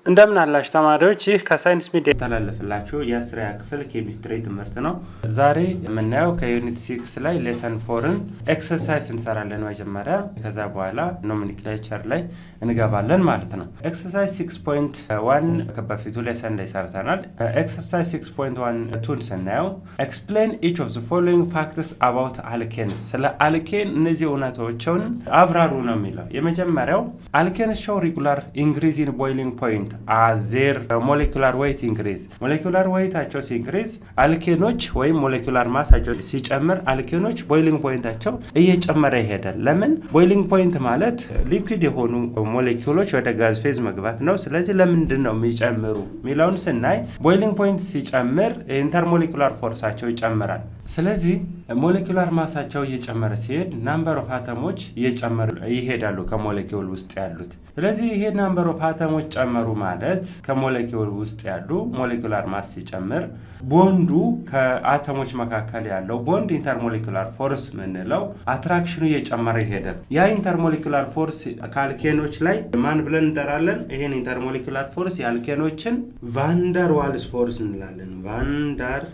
እንደምን አላችሁ ተማሪዎች ይህ ከሳይንስ ሚዲያ ተላለፈላችሁ የ10ኛ ክፍል ኬሚስትሪ ትምህርት ነው። ዛሬ የምናየው ከዩኒት 6 ላይ ሌሰን 4ን ኤክሰርሳይዝ እንሰራለን መጀመሪያ ከዛ በኋላ ኖሜንክሌቸር ላይ እንገባለን ማለት ነው። ኤክሰርሳይዝ 6.1 ከበፊቱ ሌሰን ላይ ሰርተናል። ኤክሰርሳይዝ 6.1 ስናየው explain each of the following facts about alkenes ስለ አልኬን እነዚህ እውነቶችን አብራሩ ነው የሚለው። የመጀመሪያው alkenes show regular increase in boiling point as their molecular weight increase molecular weighታቸው ሲንክሪዝ አልኬኖች ወይም molecular massቸው ሲጨምር አልኬኖች boiling pointታቸው እየጨመረ ይሄዳል። ለምን boiling point ማለት ሊኩዊድ የሆኑ ሞሌኪውሎች ወደ ጋዝ ፌዝ መግባት ነው። ስለዚህ ለምንድን ነው የሚጨምሩ ሚላውን ስናይ boiling point ሲጨምር ኢንተርሞሌኩላር ፎርሳቸው ይጨምራል። ስለዚህ ሞሌኩላር ማሳቸው እየጨመረ ሲሄድ ናምበር ኦፍ አተሞች እየጨመሩ ይሄዳሉ ከሞሌኪውል ውስጥ ያሉት። ስለዚህ ይሄ ናምበር ኦፍ አተሞች ጨመሩ ማለት ከሞሌኪውል ውስጥ ያሉ ሞሌኩላር ማስ ሲጨምር ቦንዱ ከአተሞች መካከል ያለው ቦንድ ኢንተርሞሌኩላር ፎርስ ምንለው አትራክሽኑ እየጨመረ ይሄዳል። ያ ኢንተርሞሌኩላር ፎርስ ከአልኬኖች ላይ ማን ብለን እንጠራለን? ይሄን ኢንተርሞሌኩላር ፎርስ የአልኬኖችን ቫንደር ዋልስ ፎርስ እንላለን። ቫንደር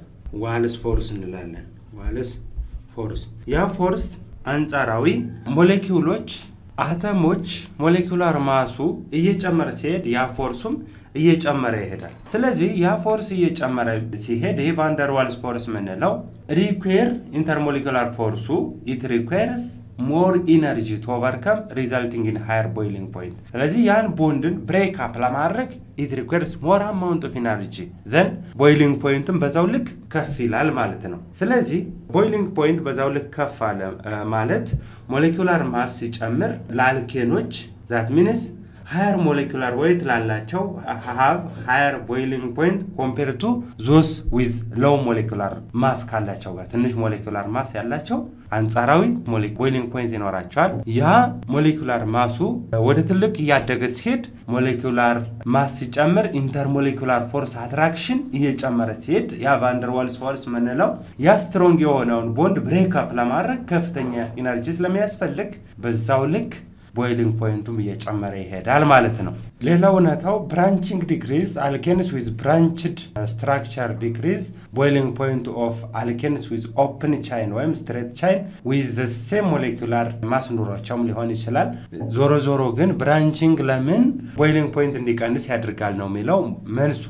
ዋልስ ፎርስ እንላለን። ዋልስ ፎርስ ያ ፎርስ አንጻራዊ ሞሌኪውሎች አተሞች ሞሌኩላር ማሱ እየጨመረ ሲሄድ ያ ፎርሱም እየጨመረ ይሄዳል። ስለዚህ ያ ፎርስ እየጨመረ ሲሄድ ይሄ ቫንደር ዋልስ ፎርስ ምንለው ሪኩዌር ኢንተርሞሌኩላር ፎርሱ it requires more energy to overcome resulting in higher boiling point። ስለዚህ ያን ቦንድን ብሬክ አፕ ለማድረግ it requires more amount of energy then boiling pointም በዛው ልክ ከፍ ይላል ማለት ነው። ስለዚህ boiling point በዛው ልክ ከፍ አለ ማለት molecular mass ሲጨምር ለአልኬኖች that means higher molecular weight ላላቸው have higher boiling point compared to those with low molecular mass ካላቸው ጋር ትንሽ molecular mass ያላቸው አንጻራዊ boiling point ይኖራቸዋል። ያ molecular mass ወደ ትልቅ ያደገ ሲሄድ molecular mass ሲጨምር intermolecular force attraction እየጨመረ ሲሄድ ያ ቫንደር ዋልስ ፎርስ ምንለው ያ ስትሮንግ የሆነውን ቦንድ ብሬክ አፕ ለማድረግ ከፍተኛ ኢነርጂ ስለሚያስፈልግ በዛው ልክ boiling pointም እየጨመረ ይሄዳል ማለት ነው። ሌላው ነታው branching decrease alkenes with branched structure decrease boiling point of alkenes with open chain ወይም straight chain with the same molecular mass ኑሯቸውም ሊሆን ይችላል። ዞሮ ዞሮ ግን branching ለምን boiling point እንዲቀንስ ያደርጋል ነው የሚለው መልሱ።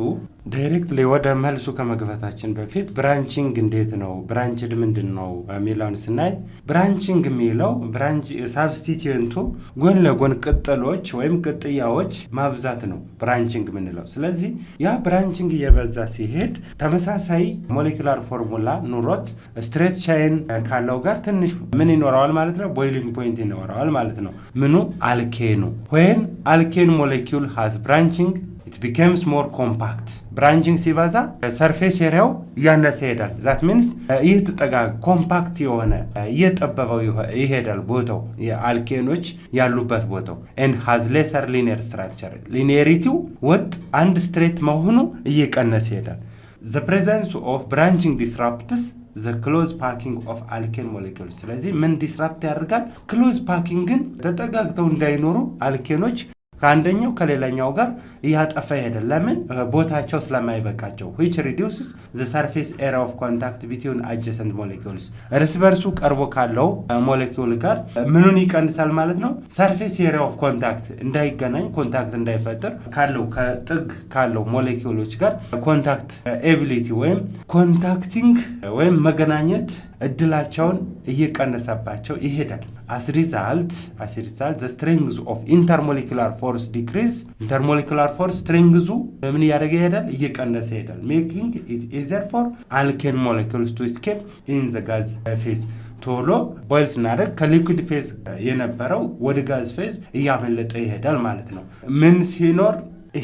ዳይሬክትሊ ወደ መልሱ ከመግባታችን በፊት ብራንቺንግ እንዴት ነው ብራንችድ ምንድነው የሚለውን ስናይ ብራንቺንግ የሚለው ብራንች ሳብስቲቲዩንቱ ጎን ለጎን ቅጠሎች ወይም ቅጥያዎች ማብዛት ነው ብራንቺንግ ምንለው። ስለዚህ ያ ብራንቺንግ እየበዛ ሲሄድ ተመሳሳይ ሞሌኩላር ፎርሙላ ኑሮት ስትሬት ቻይን ካለው ጋር ትንሽ ምን ይኖረዋል ማለት ነው ቦይሊንግ ፖይንት ይኖረዋል ማለት ነው። ምኑ አልኬኑ when alkane molecule has branching it becomes more compact branching ሲበዛ ሰርፌስ ኤሪያው ያነሰ ይሄዳል። that means ይህ ተጠጋ ኮምፓክት የሆነ እየጠበበው ይሄዳል ቦታው የአልኬኖች ያሉበት ቦታው and has lesser linear structure linearity ወጥ አንድ ስትሬት መሆኑ እየቀነሰ ይሄዳል። the presence of branching disrupts the close packing of alkane molecules ስለዚህ ምን ዲስራፕት ያደርጋል? close packingን ተጠጋግተው እንዳይኖሩ አልኬኖች ከአንደኛው ከሌላኛው ጋር ያጠፋ ይሄዳል። ለምን ቦታቸው ስለማይበቃቸው which reduces the surface area of contact between adjacent molecules እርስ በርሱ ቀርቦ ካለው ሞሌኪውል ጋር ምኑን ይቀንሳል ማለት ነው surface area of contact እንዳይገናኝ ኮንታክት እንዳይፈጠር ካለው ከጥግ ካለው ሞሌኪውሎች ጋር ኮንታክት ኤቢሊቲ ወይም ኮንታክቲንግ ወይም መገናኘት እድላቸውን እየቀነሰባቸው ይሄዳል። as result the strength of intermolecular force decrease intermolecular force strength ምን ያደርግ ይሄዳል እየቀነሰ ይሄዳል making it easier for alkane molecules to escape in the gas phase ቶሎ ቦይል ስናደርግ ከሊኩዊድ ፌዝ የነበረው ወደ ጋዝ ፌዝ እያመለጠ ይሄዳል ማለት ነው ምን ሲኖር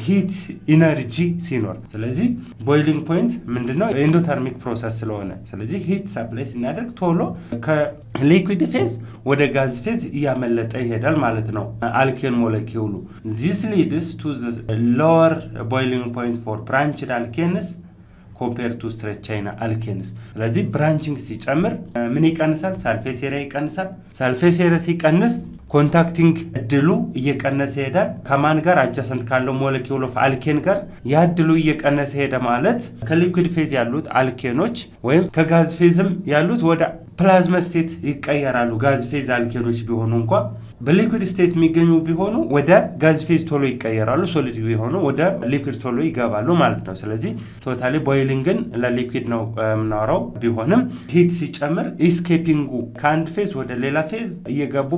ሂት ኢነርጂ ሲኖር። ስለዚህ ቦይሊንግ ፖይንት ምንድነው ኤንዶተርሚክ ፕሮሰስ ስለሆነ ስለዚህ ሂት ሰፕላይ ስናደርግ ቶሎ ከሊኩዊድ ፌዝ ወደ ጋዝ ፌዝ እያመለጠ ይሄዳል ማለት ነው አልኬን ሞሌኪውሉ። this leads to the lower boiling point for branched alkenes compared to straight chain alkenes ስለዚህ ብራንቺንግ ሲጨምር ምን ይቀንሳል? ሰርፌስ ኤሪያ ይቀንሳል። ሰርፌስ ኤሪያ ሲቀንስ ኮንታክቲንግ እድሉ እየቀነሰ ይሄዳል። ከማን ጋር አጃሰንት ካለው ሞለኪውል ኦፍ አልኬን ጋር ያድሉ እየቀነሰ ሄደ ማለት ከሊኩዊድ ፌዝ ያሉት አልኬኖች ወይም ከጋዝ ፌዝም ያሉት ወደ ፕላዝማ ስቴት ይቀየራሉ። ጋዝ ፌዝ አልኬኖች ቢሆኑ እንኳን በሊኩዊድ ስቴት የሚገኙ ቢሆኑ ወደ ጋዝ ፌዝ ቶሎ ይቀየራሉ። ሶሊድ ቢሆኑ ወደ ሊኩዊድ ቶሎ ይገባሉ ማለት ነው። ስለዚህ ቶታሊ ቦይሊንግን ለሊኩዊድ ነው የምናወራው። ቢሆንም ሂት ሲጨምር ኢስኬፒንጉ ከአንድ ፌዝ ወደ ሌላ ፌዝ እየገቡ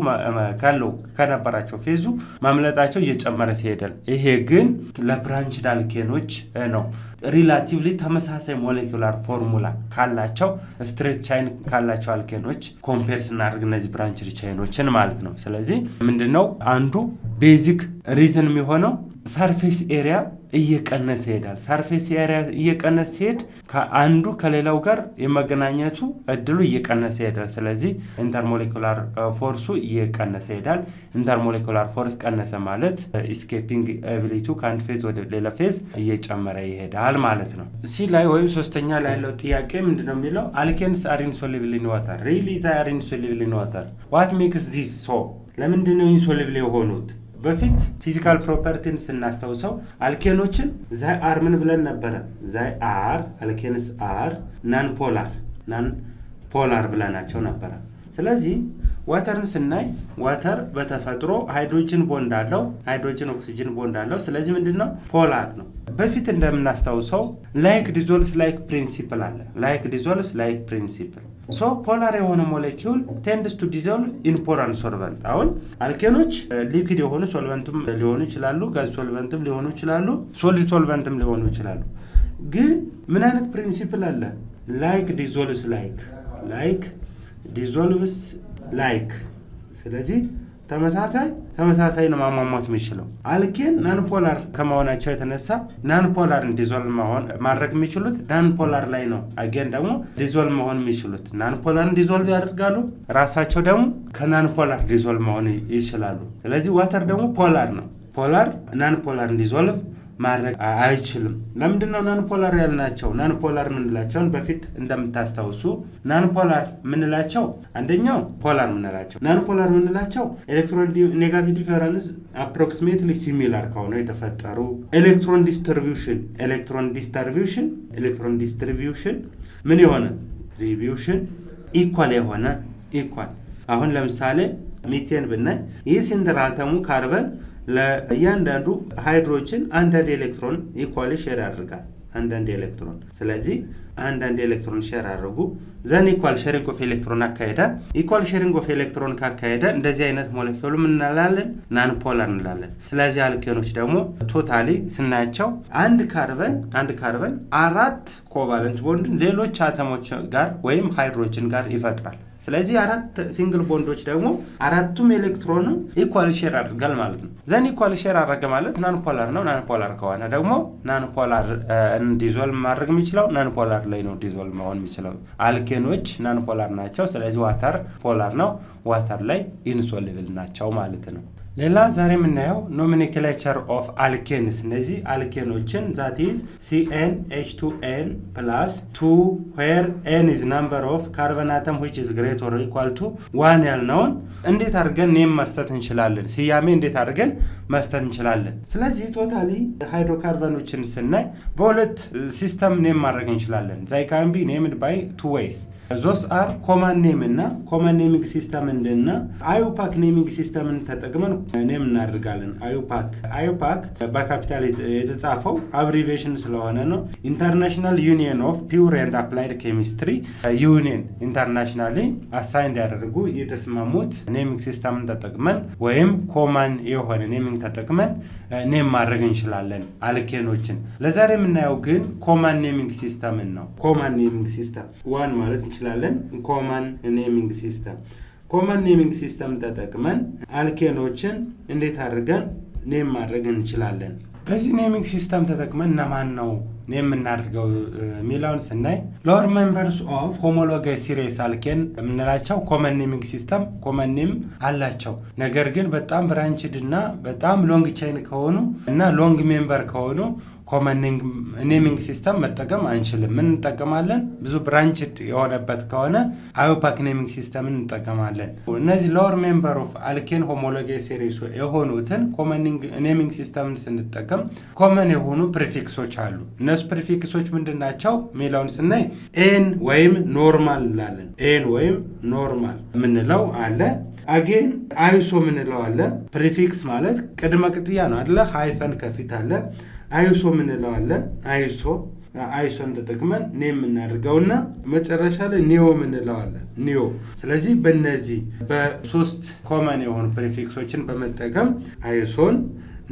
ካለው ከነበራቸው ፌዙ ማምለጣቸው እየጨመረ ሲሄዳል። ይሄ ግን ለብራንችድ አልኬኖች ነው። ሪላቲቭሊ ተመሳሳይ ሞሌኩላር ፎርሙላ ካላቸው ስትሬት ቻይን ካላቸው አልኬኖች ኮምፔር ስናደርግ እነዚህ ብራንችድ ቻይኖችን ማለት ነው። ስለዚህ ምንድነው አንዱ ቤዚክ ሪዝን የሚሆነው ሰርፌስ ኤሪያ እየቀነሰ ይሄዳል። ሰርፌስ ኤሪያ እየቀነሰ ሲሄድ ከአንዱ ከሌላው ጋር የመገናኘቱ እድሉ እየቀነሰ ይሄዳል። ስለዚህ ኢንተርሞሌኩላር ፎርሱ እየቀነሰ ይሄዳል። ኢንተርሞሌኩላር ፎርስ ቀነሰ ማለት ኢስኬፒንግ ኤቢሊቲ ከአንድ ፌዝ ወደ ሌላ ፌዝ እየጨመረ ይሄዳል ማለት ነው። ሲ ላይ ወይም ሶስተኛ ላይ ያለው ጥያቄ ምንድነው የሚለው አልኬንስ አር ኢንሶሉብል ኢን ዋተር ሪሊ ዛይ አር ኢንሶሉብል ኢን ዋተር ዋት ሜክስ ዚስ ሶ ለምንድነው ኢንሶሉብል የሆኑት? በፊት ፊዚካል ፕሮፐርቲን ስናስተውሰው አልኬኖችን ዛይ አር ምን ብለን ነበረ? ዛይ አር አልኬንስ አር ናን ፖላር ብለናቸው ነበረ። ስለዚህ ዋተርን ስናይ ዋተር በተፈጥሮ ሃይድሮጅን ቦንድ አለው፣ ሃይድሮጅን ኦክሲጅን ቦንድ አለው። ስለዚህ ምንድነው ፖላር ነው። በፊት እንደምናስተውሰው ላይክ ዲዞልቭስ ላይክ ፕሪንሲፕል አለ። ላይክ ዲዞልቭስ ላይክ ፕሪንሲፕል ሶ ፖላር የሆነ ሞሌኪውል ቴንድስ ቱ ዲዞልቭ ኢን ፖላር ሶልቨንት። አሁን አልኬኖች ሊኩዊድ የሆኑ ሶልቨንትም ሊሆኑ ይችላሉ፣ ጋዝ ሶልቨንትም ሊሆኑ ይችላሉ፣ ሶሊድ ሶልቨንትም ሊሆኑ ይችላሉ። ግን ምን አይነት ፕሪንሲፕል አለ? ላይክ ዲዞልቭስ ላይክ ዲዞልቭስ ላይክ። ስለዚህ ተመሳሳይ ነው ማሟሟት የሚችለው። አልኬን ናን ፖላር ከመሆናቸው የተነሳ ናን ፖላር ዲዞልቭ ማድረግ የሚችሉት ናን ፖላር ላይ ነው። አገን ደግሞ ዲዞልቭ መሆን የሚችሉት ናን ፖላር ዲዞልቭ ያደርጋሉ፣ ራሳቸው ደግሞ ከናን ፖላር ዲዞልቭ መሆን ይችላሉ። ስለዚህ ዋተር ደግሞ ፖላር ነው። ፖላር ናን ፖላር ዲዞልቭ ማድረግ አይችልም። ለምንድነው ናን ፖላር ያልናቸው? ናን ፖላር ምንላቸውን በፊት እንደምታስተውሱ ናን ፖላር ምንላቸው አንደኛው ፖላር ምንላቸው ናን ፖላር ምንላቸው ኤሌክትሮን ኔጋቲቭ ዲፈረንስ አፕሮክሲሜትሊ ሲሚላር ከሆነ የተፈጠሩ ኤሌክትሮን ዲስትሪቢዩሽን ምን የሆነ ዲስትሪቢዩሽን ኢኳል። አሁን ለምሳሌ ሚቴን ብናይ ይህ ሴንትራል አተሙ ካርበን ለእያንዳንዱ ሃይድሮጅን አንዳንድ ኤሌክትሮን ኢኳሊ ሼር ያደርጋል። አንዳንድ ኤሌክትሮን ስለዚህ አንዳንድ ኤሌክትሮን ሼር አድርጉ ዘን ኢኳል ሼሪንግ ኦፍ ኤሌክትሮን አካሄደ። ኢኳል ሼሪንግ ኦፍ ኤሌክትሮን ካካሄደ እንደዚህ አይነት ሞለኪውል ምን እንላለን? ናን ፖላር እንላለን። ስለዚህ አልኬኖች ደግሞ ቶታሊ ስናያቸው አንድ ካርበን አራት ኮቫለንት ቦንድ ሌሎች አተሞች ጋር ወይም ሃይድሮጅን ጋር ይፈጥራል። ስለዚህ አራት ሲንግል ቦንዶች ደግሞ አራቱም ኤሌክትሮን ኢኳል ሼር አድርጋል ማለት ነው። ዘን ኢኳል ሼር አደረገ ማለት ናን ፖላር ነው። ናን ፖላር ከሆነ ደግሞ ናን ፖላር ዲዞልቭ ማድረግ የሚችለው ናን ፖላር ላይ ነው ዲዞልቭ መሆን የሚችለው። አልኬኖች ናን ፖላር ናቸው። ስለዚህ ዋተር ፖላር ነው። ዋተር ላይ ኢንሶሉብል ናቸው ማለት ነው። ሌላ ዛሬ የምናየው ኖሜንክሌቸር ኦፍ አልኬንስ። እነዚህ አልኬኖችን that is CnH2n plus 2 where n is number of carbon atom which is greater or equal to 1 ያልነውን እንዴት አድርገን ኔም መስጠት እንችላለን? ስያሜ እንዴት አድርገን መስጠት እንችላለን? ስለዚህ ቶታሊ ሃይድሮካርበኖችን ስናይ በሁለት ሲስተም ኔም ማድረግ እንችላለን። they can be named by two ways. those are common name እና common naming system እና IUPAC naming system ተጠቅመን ኔም እናደርጋለን። IUPAC በካፒታል የተጻፈው አብሪቬሽን ስለሆነ ነው። ኢንተርናሽናል ዩኒየን ኦፍ ፒውር ኤንድ አፕላይድ ኬሚስትሪ ዩኒየን ኢንተርናሽናሊ አሳይንድ ያደርጉ የተስማሙት ኔሚንግ ሲስተምን ተጠቅመን ወይም ኮማን የሆነ ኔሚንግ ተጠቅመን ኔም ማድረግ እንችላለን አልኬኖችን። ለዛሬ የምናየው ግን ኮማን ኔሚንግ ሲስተምን ነው። ኮማን ኔሚንግ ሲስተም ዋን ማለት እንችላለን። ኮማን ኔሚንግ ሲስተም ተጠቅመን አልኬኖችን እንዴት አድርገን ኔም ማድረግ እንችላለን? በዚህ ኔሚንግ ሲስተም ተጠቅመን እነማን ነው ኔም እናድርገው የሚለውን ስናይ ሎወር ሜምበርስ ኦፍ ሆሞሎጋስ ሲሪየስ አልኬን የምንላቸው ኮመን ኔሚንግ ሲስተም ኮመን ኔም አላቸው። ነገር ግን በጣም ብራንችድ እና በጣም ሎንግ ቼን ከሆኑ እና ሎንግ ሜምበር ከሆኑ ኮመን ኔሚንግ ሲስተም መጠቀም አንችልም። ምን እንጠቀማለን? ብዙ ብራንችድ የሆነበት ከሆነ አዮፓክ ኔሚንግ ሲስተም እንጠቀማለን። እነዚህ ሎወር ሜምበር ኦፍ አልኬን ሆሞሎጋስ ሲሪስ የሆኑትን ኮመን ኔሚንግ ሲስተምን ስንጠቀም ኮመን የሆኑ ፕሪፊክሶች አሉ። እነሱ ፕሪፊክሶች ምንድን ናቸው የሚለውን ስናይ ኤን ወይም ኖርማል እንላለን። ኤን ወይም ኖርማል የምንለው አለ። አጌን አይሶ የምንለው አለ። ፕሪፊክስ ማለት ቅድመ ቅጥያ ነው አይደለ? ሃይፈን ከፊት አለ። አይሶ የምንለው አለ። አይሶን ተጠቅመን ኔም የምናደርገውና መጨረሻ ላይ ኒዮ የምንለው አለ። ኒዮ። ስለዚህ በእነዚህ በሶስት ኮመን የሆኑ ፕሪፊክሶችን በመጠቀም አይሶን፣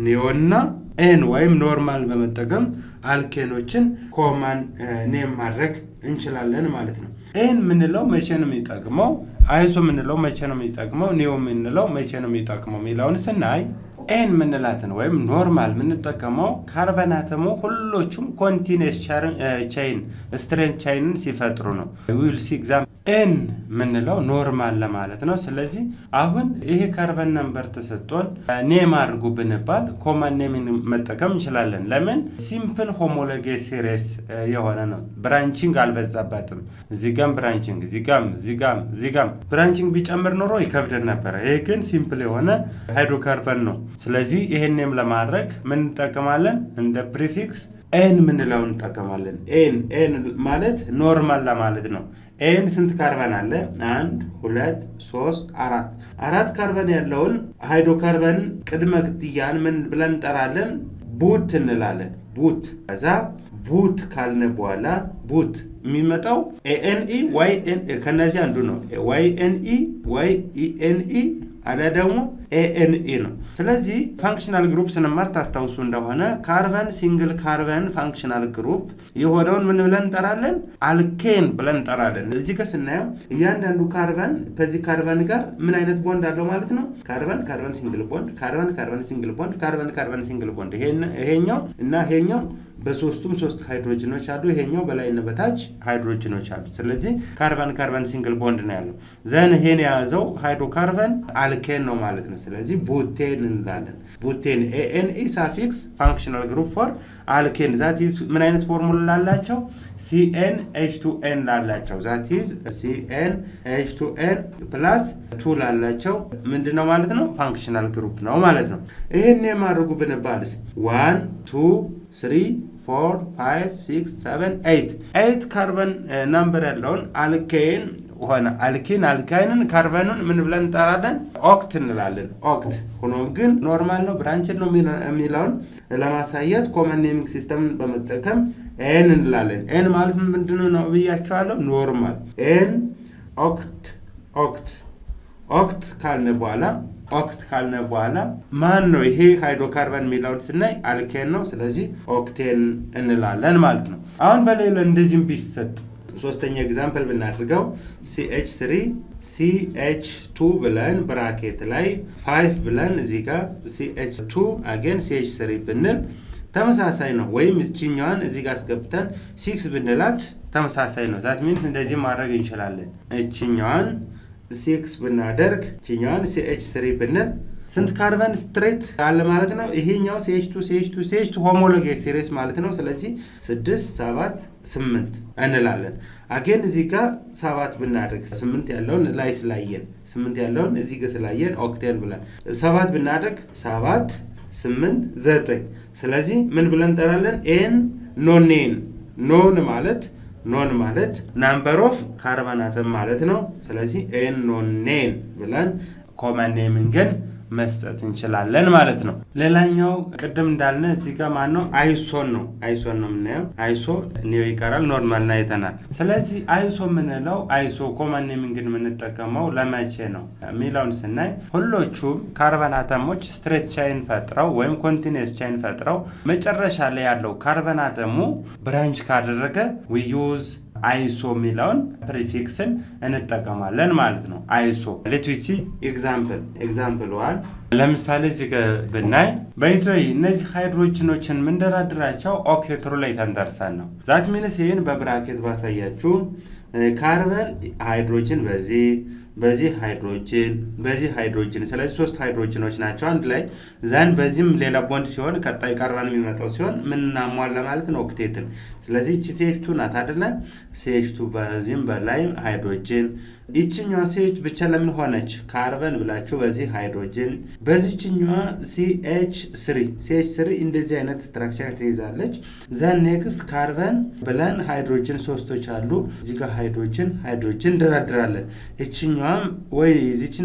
ኒዮና ኤን ወይም ኖርማል በመጠቀም አልኬኖችን ኮመን ኔም ማድረግ እንችላለን ማለት ነው። ኤን የምንለው መቼ ነው የሚጠቅመው? አይሶ የምንለው መቼ ነው የሚጠቅመው? ኒዮ የምንለው መቼ ነው የሚጠቅመው የሚለውን ስናይ ኤን ምንላትን ወይም ኖርማል የምንጠቀመው ካርበን አተሙ ሁሎቹም ኮንቲኒየስ ቼይን ስትሬንት ቼይንን ሲፈጥሩ ነው። ዊል ሲ ኤግዛምፕል ኤን ምንለው ኖርማል ለማለት ነው። ስለዚህ አሁን ይሄ ካርበን ነምበር ተሰጥቶን ኔም አድርጉ ብንባል ኮመን ኔምን መጠቀም እንችላለን። ለምን? ሲምፕል ሆሞሎጋስ ሲሪስ የሆነ ነው። ብራንቺንግ አልበዛባትም። እዚጋም ብራንቺንግ እዚጋም ብራንቺንግ ቢጨምር ኖሮ ይከብደን ነበረ። ይሄ ግን ሲምፕል የሆነ ሃይድሮካርበን ነው። ስለዚህ ይሄንም ለማድረግ ምን እንጠቀማለን? እንደ ፕሪፊክስ ኤን ምንለውን እንጠቀማለን። ኤን ማለት ኖርማል ለማለት ነው። ኤን ስንት ካርበን አለ? 1 2 3 4 ካርበን ያለውን ሃይድሮካርበን ቅድመ ቅጥያን ምን ብለን እንጠራለን? ቡት እንላለን። ቡት። ከዛ ቡት ካልነ በኋላ ቡት የሚመጣው ኤኤንኢ ዋይ ኤን ከነዚህ አንዱ ነው። ዋይ ኤንኢ ዋይ ኢኤንኢ አለ ደግሞ ኤኤንኢ ነው። ስለዚህ ፋንክሽናል ግሩፕ ስንማር ታስታውሱ እንደሆነ ካርበን ሲንግል ካርበን ፋንክሽናል ግሩፕ የሆነውን ምን ብለን እንጠራለን? አልኬን ብለን እንጠራለን። እዚህ ጋር ስናየው እያንዳንዱ ካርበን ከዚህ ካርበን ጋር ምን አይነት ቦንድ አለው ማለት ነው? ካርበን ሲንግል ቦንድ፣ ካርበን ሲንግል ቦንድ፣ ካርበን ሲንግል ቦንድ። ይሄኛው እና ይሄኛው በሶስቱም ሶስት ሃይድሮጅኖች አሉ። ይሄኛው በላይና በታች ሃይድሮጅኖች አሉ። ስለዚህ ካርበን ሲንግል ቦንድ ነው ያለው። ዘን ይሄን የያዘው ሃይድሮካርበን አልኬን ነው ማለት ነው። ስለዚህ ቡቴን እንላለን። ቡቴን ኤኤንኢ ሳፊክስ ፋንክሽናል ግሩፕ ፎር አልኬን ዛት ኢዝ ምን አይነት ፎርሙላ ላላቸው? CnH2n ላላቸው ዛት ኢዝ CnH2n + 2 ላላቸው ምንድነው ማለት ነው? ፋንክሽናል ግሩፕ ነው ማለት ነው። ይሄን የማድረጉ ብንባልስ 1 2 3 4 5 6 7 8 ካርበን ነምበር ያለውን አልኬን ሆነ አልካይንን ካርበኑን ምን ብለን እንጠራለን? ኦክት እንላለን። ኦክት ሆኖም ግን ኖርማል ነው ብራንችድ ነው የሚለውን ለማሳየት ኮመን ኔሚንግ ሲስተምን በመጠቀም ኤን እንላለን። ኤን ማለት ምንድነው ነው ብያቸዋለሁ? ኖርማል። ኤን ኦክት ካልነ በኋላ ማን ነው ይሄ ሃይድሮካርበን የሚለውን ስናይ አልኬን ነው። ስለዚህ ኦክቴን እንላለን ማለት ነው። አሁን በሌላ እንደዚህም ቢሰጥ ሶስተኛ ኤግዛምፕል ብናደርገው CH3 CH2 ብለን ብራኬት ላይ 5 ብለን እዚህ ጋር CH2 አገን CH3 ብንል ተመሳሳይ ነው። ወይም እቺኛዋን እዚህ ጋር አስገብተን 6 ብንላት ተመሳሳይ ነው። ዛት ሚንስ እንደዚህ ማድረግ እንችላለን። እቺኛዋን 6 ብናደርግ እቺኛዋን CH3 ብንል ስንት ካርበን ስትሬት አለ ማለት ነው? ይሄኛው CH2 ሆሞሎጋስ ሲሪስ ማለት ነው። ስለዚህ 6 7 8 እንላለን። አገን እዚህ ጋር 7 ብናደርግ 8 ያለውን ላይ ስላየን 8 ያለውን እዚህ ጋር ስላየን ኦክቴን ብለን 7 ብናደርግ 7 8 9 ስለዚህ ምን ብለን እንጠራለን? ኤን ኖን ማለት ናምበር ኦፍ ካርበን አተም ማለት ነው። ስለዚህ ኤን ኖኔን ብለን ኮመን ኔሚንግን መስጠት እንችላለን ማለት ነው። ሌላኛው ቅድም እንዳልነ እዚህ ጋር ማነው? አይሶን ነው የምናየው። አይሶ ኒዮ ይቀራል፣ ኖርማል እና አይተናል። ስለዚህ አይሶ የምንለው ኮመን ኔሚንግን የምንጠቀመው ለመቼ ነው የሚለውን ስናይ ሁሎቹም ካርበን አተሞች ስትሬት ቼይን ፈጥረው ወይም ኮንቲኒየስ ቼይን ፈጥረው መጨረሻ ላይ ያለው ካርበን አተሙ ብራንች ካደረገ we use አይሶ የሚለውን ፕሪፊክስን እንጠቀማለን ማለት ነው። አይሶ ሌት ዊ ሲ ኤግዛምፕል ዋን ለምሳሌ እዚህ ጋር ብናይ በኢትዮጵያ እነዚህ ሃይድሮጅኖችን ምንደራድራቸው ኦክቴት ሩል ላይ ተንተርሰን ነው። ዛት ሚንስ ይሄን በብራኬት ባሳያችሁ ካርበን ሃይድሮጅን በዚህ ሃይድሮጅን ስለዚህ ሶስት ሃይድሮጅኖች ናቸው አንድ ላይ ዛን በዚህም ሌላ ቦንድ ሲሆን ቀጣይ ካርበን የሚመጣው ሲሆን ምን እናሟላ ማለት ነው ኦክቴትን። ስለዚህ እቺ CH2 ናት አይደለ? CH2 በዚህም በላይ ሃይድሮጅን ይችኛዋ CH ብቻ ለምን ሆነች ካርበን ብላችሁ በዚህ ሃይድሮጅን በዚህኛዋ CH3 እንደዚህ አይነት ስትራክቸር ትይዛለች። ዛን ኔክስት ካርበን ብለን ሃይድሮጅን ሶስቶች አሉ እዚህ ጋር ሃይድሮጅን ደራድራለን እቺኛዋም ወይ እዚች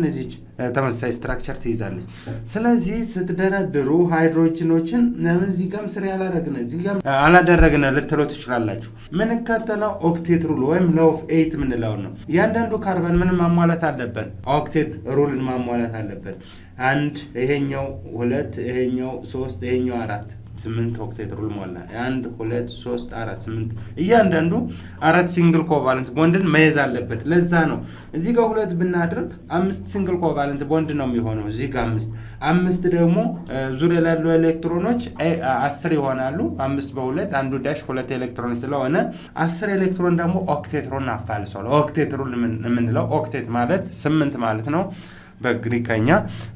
ተመሳሳይ ስትራክቸር ትይዛለች። ስለዚህ ስትደረድሩ ሃይድሮጅኖችን ለምን እዚህ ጋርም ስር ያላደረግነ እዚህ ጋር አላደረግነ ልትሉ ትችላላችሁ። ምን ከተለው ኦክቴት ሩል ወይም ሎው ኦፍ 8 ምንለው ነው። ያንዳንዱ ካርበን ምን ማሟላት አለበት? ኦክቴት ሩልን ማሟላት አለበት። 1 ይሄኛው 2 ይሄኛው 3 ይሄኛው 4 8 ኦክቴት ሩል ሞላ 1 2 3 4 8 እያንዳንዱ 4 ሲንግል ኮቫለንት ቦንድን መያዝ አለበት። ለዛ ነው እዚህ ጋር 2 ብናድርግ 5 ሲንግል ኮቫለንት ቦንድ ነው የሚሆነው። እዚህ ጋር 5 ደግሞ ዙሪያ ያሉ ኤሌክትሮኖች 10 ይሆናሉ። 5 በ2 አንዱ ዳሽ 2 ኤሌክትሮን ስለሆነ 10 ኤሌክትሮን ደግሞ ኦክቴት ሩል አፋልሷል። ኦክቴት ሩል የምንለው ኦክቴት ማለት 8 ማለት ነው በግሪከኛ።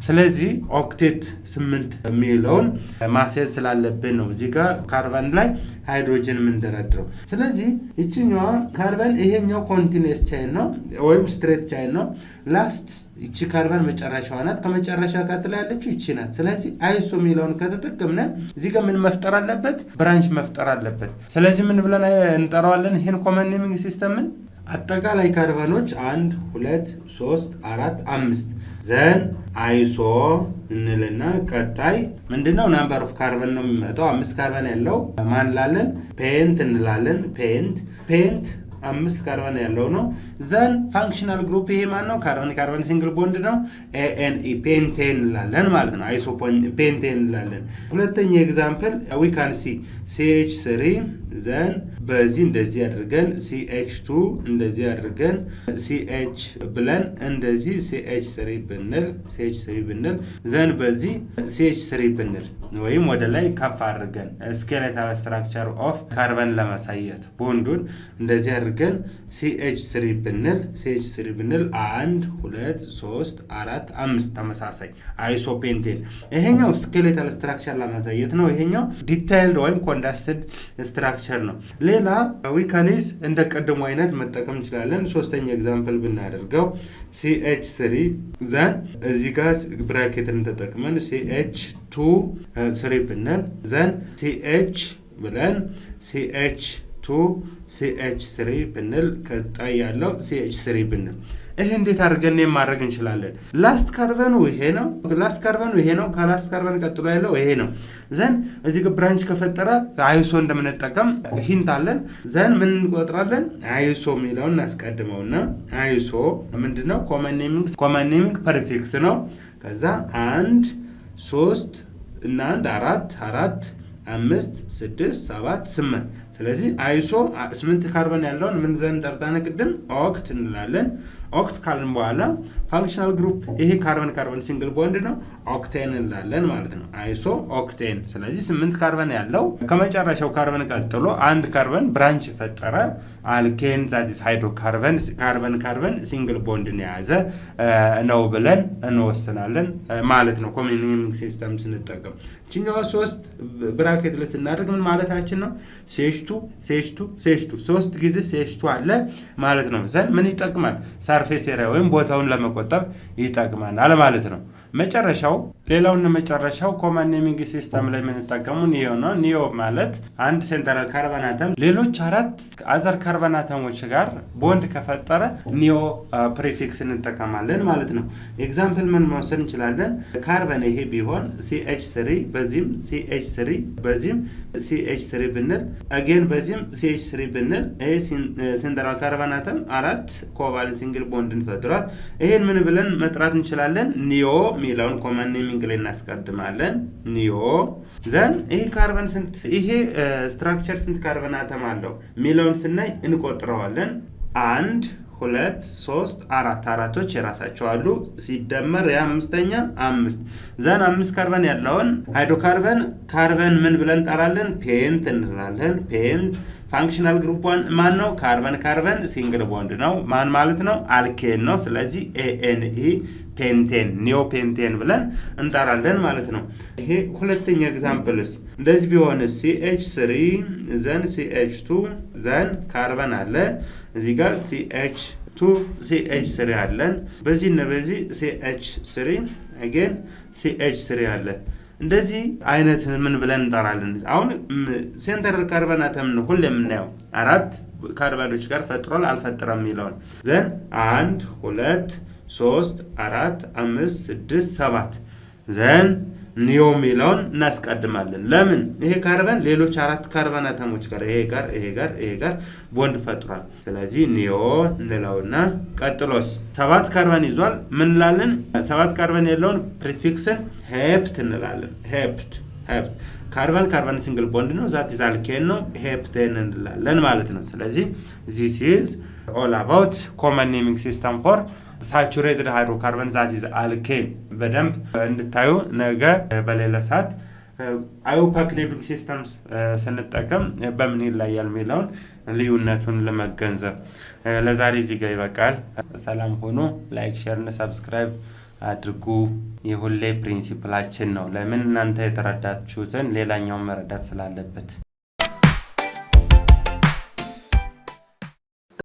ስለዚህ ኦክቴት 8 የሚለውን ማስያዝ ስላለብን ነው እዚህ ጋር ካርበን ላይ ሃይድሮጅን የምንደረድረው። ስለዚህ እቺኛዋ ካርበን ይሄኛው ኮንቲኒየስ ቻይን ነው ወይም ስትሬት ቻይን ነው። ላስት እቺ ካርበን መጨረሻዋ ናት። ከመጨረሻ ቀጥላ ያለችው እቺ ናት። ስለዚህ አይሶ የሚለውን ከተጠቀምነ እዚህ ጋር ምን መፍጠር አለበት? ብራንች መፍጠር አለበት። ስለዚህ ምን ብለን እንጠራዋለን? ይሄን ኮመን ኔሚንግ ሲስተምን አጠቃላይ ካርበኖች 1 2 3 4 5 ዘን አይሶ እንልና ቀጣይ ምንድነው ናምበር ኦፍ ካርበን ነው የሚመጣው። 5 ካርበን ያለው ማን ላለን ፔንት እንላለን። ፔንት 5 ካርበን ያለው ነው። ዘን ፋንክሽናል ግሩፕ ይሄ ማን ነው? ካርበን ሲንግል ቦንድ ነው። ANE ፔንቴን እንላለን ማለት ነው። አይሶ ፔንቴን እንላለን። ሁለተኛ ኤግዛምፕል we can see CH3 ዘን በዚህ እንደዚህ አድርገን CH2 እንደዚህ አድርገን CH ብለን እንደዚህ CH3 ብንል ዘን በዚህ CH3 ብንል ወይም ወደ ላይ ከፍ አድርገን ስኬሌታል ስትራክቸር ኦፍ ካርበን ለማሳየት ቦንዱን እንደዚህ አድርገን CH3 ብንል 1 2 3 4 5 ተመሳሳይ አይሶፔንቴን። ይሄኛው ስኬሌታል ስትራክቸር ለማሳየት ነው። ይሄኛው ዲቴይልድ ወይም ኮንዳንስድ ስትራክቸር ነው። ሌላ ዊካኒስ እንደ ቀደሙ አይነት መጠቀም እንችላለን። ሶስተኛ ኤግዛምፕል ብናደርገው CH3 ዘን እዚህ ጋር ብራኬትን ተጠቅመን CH2 3 ብንል ዘን CH ብለን CH2 CH3 ብንል ቀጣይ ያለው CH3 ብንል ይሄ እንዴት አድርገን ማድረግ እንችላለን? ላስት ካርበኑ ይሄ ነው። ከላስት ካርበን ቀጥሎ ያለው ይሄ ነው። ዘን እዚህ ጋር ብራንች ከፈጠረ አይሶ እንደምንጠቀም ሂንት አለን። ዘን ምን እንቆጥራለን? አይሶ የሚለውን እናስቀድመውና አይሶ ምንድነው? ኮመን ኔሚንግ ፕሪፊክስ ነው። ከዛ 1 3 እና 1 4 5 6 7 8 ስለዚህ አይሶ 8 ካርበን ያለውን ምን ብለን ጠርታነ ቅድም ኦክት እንላለን። ኦክት ካልን በኋላ ፋንክሽናል ግሩፕ ይሄ ካርበን ሲንግል ቦንድ ነው ኦክቴን እንላለን ማለት ነው። አይሶ ኦክቴን። ስለዚህ 8 ካርበን ያለው ከመጨረሻው ካርበን ቀጥሎ አንድ ካርበን ብራንች ፈጠረ አልኬን ዛዲስ ሃይድሮካርበን ሲንግል ቦንድን የያዘ ነው ብለን እንወስናለን ማለት ነው። ኮመን ኔሚንግ ሲስተም ስንጠቀም እቺኛው 3 ብራኬት ላይ ስናደርግ ምን ማለታችን ነው? CH2 3 ጊዜ CH2 አለ ማለት ነው። ዘን ምን ይጠቅማል? ሰርፌስ ኤሪያ ወይም ቦታውን ለመቆጠብ ይጠቅማል ማለት ነው። መጨረሻው ኮመን ኔሚንግ ሲስተም ላይ የምንጠቀሙ ኒዮ ነው። ኒዮ ማለት አንድ ሴንትራል ካርበን አተም ሌሎች 4 አዘር ካርበን አተሞች ጋር ቦንድ ከፈጠረ ኒዮ ፕሪፊክስ እንጠቀማለን ማለት ነው። ኤግዛምፕል ምን መውሰድ እንችላለን? ካርበን ይሄ ቢሆን CH3 በዚህም CH3 በዚህም CH3 ብንል አገን በዚህም CH3 ብንል ይሄ ሴንትራል ካርበን አተም 4 ኮቫለንት ሲንግል ቦንድን ፈጥሯል። ይሄን ምን ብለን መጥራት እንችላለን? ኒዮ ሚለውን ኮመን ኔሚንግ ሲንግል እናስቀድማለን ኒዮ ዘን ይሄ ካርበን ስንት ይሄ ስትራክቸር ስንት ካርበን አተም አለው ሚለውን ስናይ እንቆጥረዋለን 1 2 3 4 አራቶች የራሳቸው አሉ ሲደመር የአምስተኛ 5 ዘን 5 ካርበን ያለውን ሃይድሮካርበን ካርበን ምን ብለን ጠራለን ፔንት እንላለን ፔንት ፋንክሽናል ግሩፕ 1 ማን ነው ካርበን ካርበን ሲንግል ቦንድ ነው ማን ማለት ነው አልኬን ነው ስለዚህ ANE ፔንቴን ኒዮ ፔንቴን ብለን እንጠራለን ማለት ነው ይሄ ሁለተኛ ኤግዛምፕልስ እንደዚህ ቢሆን CH3 ዘን CH2 ዘን ካርበን አለ እዚህ ጋር CH2 CH3 አለን በዚህ እና በዚህ CH3 again CH3 አለ እንደዚህ አይነት ምን ብለን እንጠራለን አሁን ሴንተራል ካርበን አተም ነው ሁሉ የምናየው አራት ካርበኖች ጋር ፈጥሯል አልፈጠረም ይላል ዘን 1 2 3 4 5 6 7 ዘን ኒዮ ሚለውን እናስቀድማለን ለምን ይሄ ካርበን ሌሎች አራት ካርበን አተሞች ጋር ይሄ ጋር ቦንድ ፈጥሯል ስለዚህ ኒዮ እንለውና ቀጥሎስ 7 ካርበን ይዟል ምን እንላለን 7 ካርበን ያለውን ፕሪፊክስን ሄፕት እንላለን ሄፕት ካርበን ካርበን ሲንግል ቦንድ ነው ዛት ኢዝ አልኬን ነው ሄፕቴን እንላለን ማለት ነው ስለዚህ this is all about common naming system for saturated hydrocarbon that is alkane በደንብ እንድታዩ ነገ በሌላ ሰዓት አዮፓክ ኔሚንግ ሲስተምስ ስንጠቀም በምን ይለያል የሚለውን ልዩነቱን ለመገንዘብ ለዛሬ እዚህ ጋር ይበቃል ሰላም ሆኖ ላይክ ሼር እና ሰብስክራይብ አድርጉ የሁሌ ፕሪንሲፕላችን ነው ለምን እናንተ የተረዳችሁትን ሌላኛው መረዳት ስላለበት